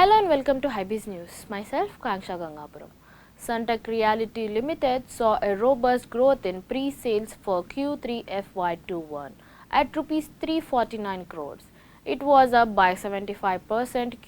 Hello and welcome to Hybees News. Myself, Kanksha Gangapuram. Suntec Realty Limited saw a robust growth in pre-sales for Q3 FY21 at Rs 349 crores. It was up by 75%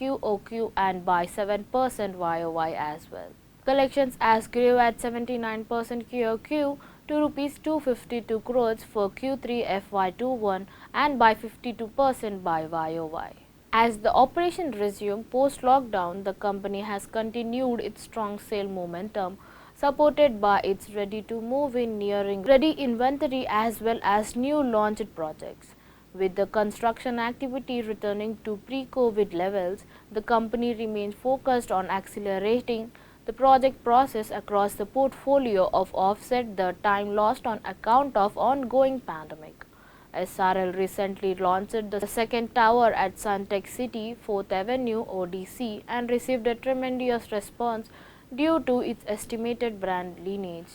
QOQ and by 7% YOY as well. Collections as grew at 79% QOQ to Rs 252 crores for Q3 FY21 and by 52% by YOY. As the operation resumed post-lockdown, the company has continued its strong sale momentum, supported by its ready-to-move-in nearing ready inventory as well as new launched projects. With the construction activity returning to pre-COVID levels, the company remains focused on accelerating the project process across the portfolio of offset the time lost on account of ongoing pandemic. SRL recently launched the second tower at Suntec City, 4th Avenue ODC and received a tremendous response due to its estimated brand lineage.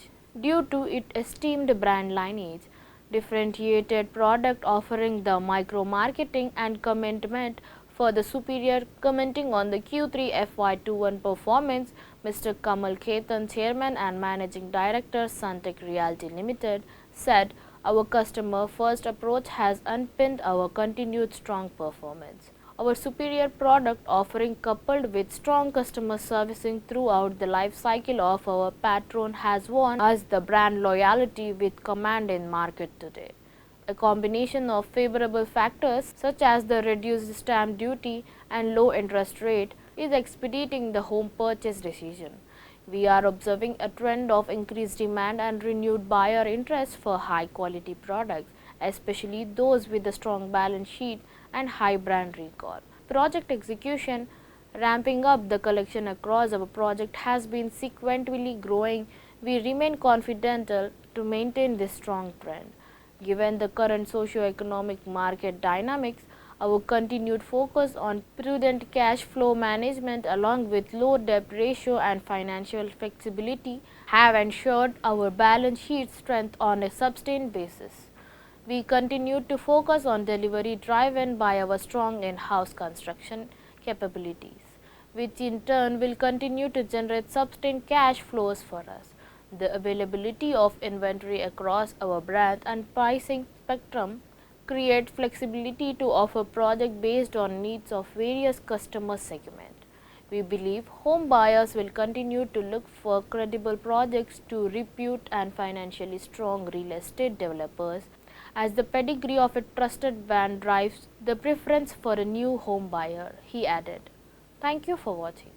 Differentiated product offering the micro-marketing and commitment for the superior. Commenting on the Q3 FY21 performance, Mr. Kamal Khetan, Chairman and Managing Director, Suntec Realty Limited, said, "Our customer-first approach has underpinned our continued strong performance. Our superior product offering coupled with strong customer servicing throughout the life cycle of our patron has won us the brand loyalty with command in market today. A combination of favorable factors such as the reduced stamp duty and low interest rate is expediting the home purchase decision. We are observing a trend of increased demand and renewed buyer interest for high-quality products, especially those with a strong balance sheet and high brand recall. Project execution, ramping up the collection across our project has been sequentially growing. We remain confident to maintain this strong trend. Given the current socio-economic market dynamics, our continued focus on prudent cash flow management along with low debt ratio and financial flexibility have ensured our balance sheet strength on a sustained basis. We continue to focus on delivery driven by our strong in-house construction capabilities, which in turn will continue to generate sustained cash flows for us. The availability of inventory across our brand and pricing spectrum create flexibility to offer project based on needs of various customer segments. We believe home buyers will continue to look for credible projects to repute and financially strong real estate developers, as the pedigree of a trusted brand drives the preference for a new home buyer, he added. Thank you for watching.